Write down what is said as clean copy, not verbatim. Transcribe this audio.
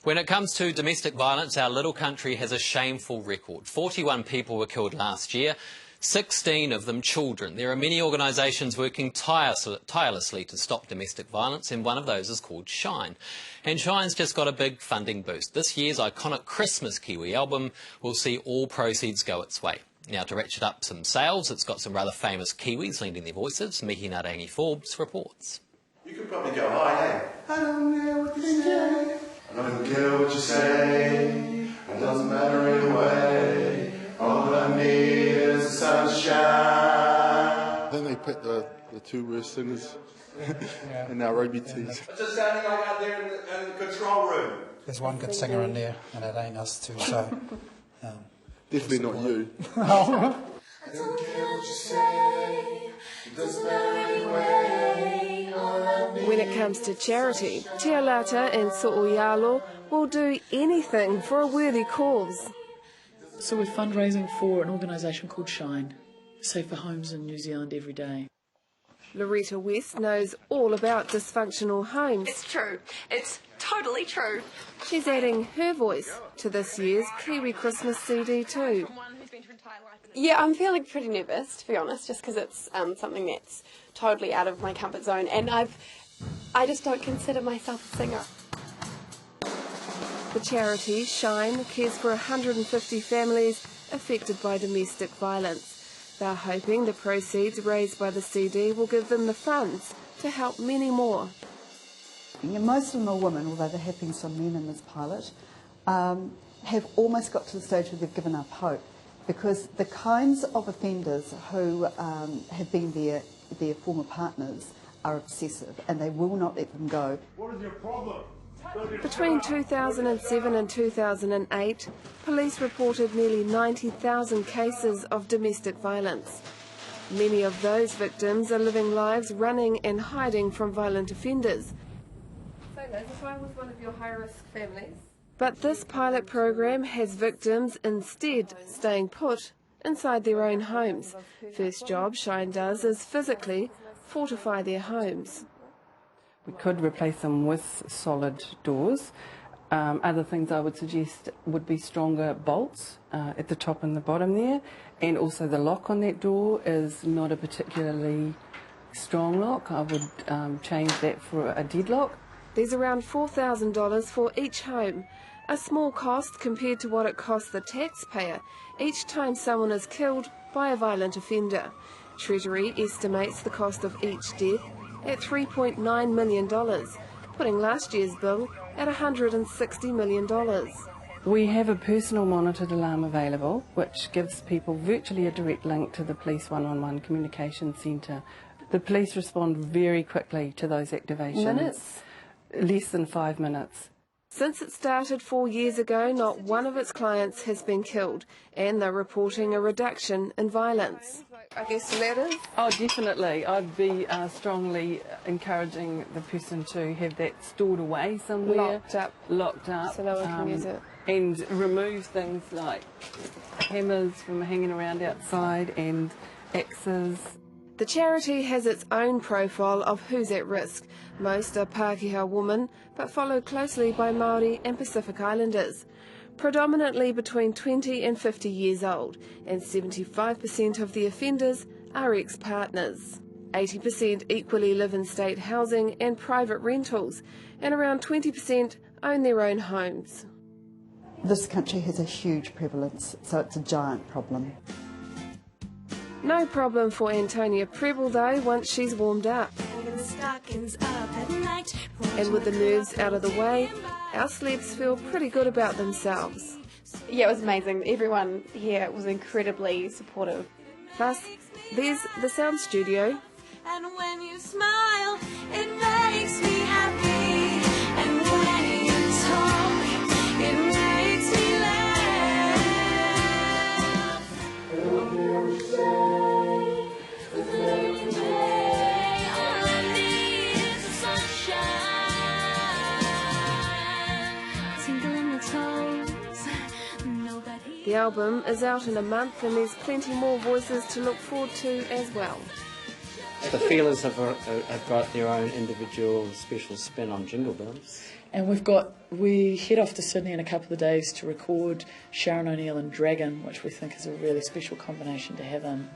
When it comes to domestic violence, our little country has a shameful record. 41 people were killed last year, 16 of them children. There are many organisations working tirelessly to stop domestic violence, and one of those is called Shine. And Shine's just got a big funding boost. This year's iconic Christmas Kiwi album will see all proceeds go its way. Now, to ratchet up some sales, it's got some rather famous Kiwis lending their voices. Forbes reports. You could probably go high, eh? I don't care what you say. I don't care what you say. It doesn't matter anyway. All I need is the sunshine. Then they put the two worst singers in our rugby teams. What's it sounding like out there in the control room? There's one good singer in there, and it ain't us two, so... Definitely not you. I don't care what you say. It doesn't matter anyway. All I need. When it comes to charity, Te Alata and So'oialo will do anything for a worthy cause. So we're fundraising for an organisation called Shine, Safer Homes in New Zealand every day. Loretta West knows all about dysfunctional homes. It's true. It's totally true. She's adding her voice to this year's Kiwi Christmas CD too. Yeah, I'm feeling pretty nervous, to be honest, just because it's something that's totally out of my comfort zone, and I just don't consider myself a singer. The charity Shine cares for 150 families affected by domestic violence. They're hoping the proceeds raised by the CD will give them the funds to help many more. Most of them are women, although there have been some men in this pilot, have almost got to the stage where they've given up hope, because the kinds of offenders who have been their former partners are obsessive, and they will not let them go. What is your problem? Between 2007 and 2008, police reported nearly 90,000 cases of domestic violence. Many of those victims are living lives running and hiding from violent offenders. So, Liz, if I was one of your high-risk families? But this pilot program has victims instead staying put inside their own homes. First job Shine does is physically fortify their homes. We could replace them with solid doors. Other things I would suggest would be stronger bolts at the top and the bottom there, and also the lock on that door is not a particularly strong lock. I would change that for a deadlock. There's around $4,000 for each home, a small cost compared to what it costs the taxpayer each time someone is killed by a violent offender. Treasury estimates the cost of each death at $3.9 million, putting last year's bill at $160 million. We have a personal monitored alarm available, which gives people virtually a direct link to the police one-on-one communication centre. The police respond very quickly to those activations. Minutes? Less than 5 minutes. Since it started 4 years ago, not one of its clients has been killed, and they're reporting a reduction in violence. I guess letters? Oh, definitely. I'd be strongly encouraging the person to have that stored away somewhere. Locked up. So no one can use it. And remove things like hammers from hanging around outside and axes. The charity has its own profile of who's at risk. Most are Pākehā women, but followed closely by Māori and Pacific Islanders. Predominantly between 20 and 50 years old, and 75% of the offenders are ex-partners. 80% equally live in state housing and private rentals, and around 20% own their own homes. This country has a huge prevalence, so it's a giant problem. No problem for Antonia Preble though, once she's warmed up. And with the nerves out of the way, our celebs feel pretty good about themselves. Yeah, it was amazing. Everyone here was incredibly supportive. Plus, there's the sound studio. And when you smile, it makes me happy. And when you talk, it makes me laugh. The album is out in a month and there's plenty more voices to look forward to as well. The Feelers have got their own individual special spin on Jingle Bells. And we head off to Sydney in a couple of days to record Sharon O'Neill and Dragon, which we think is a really special combination to have in.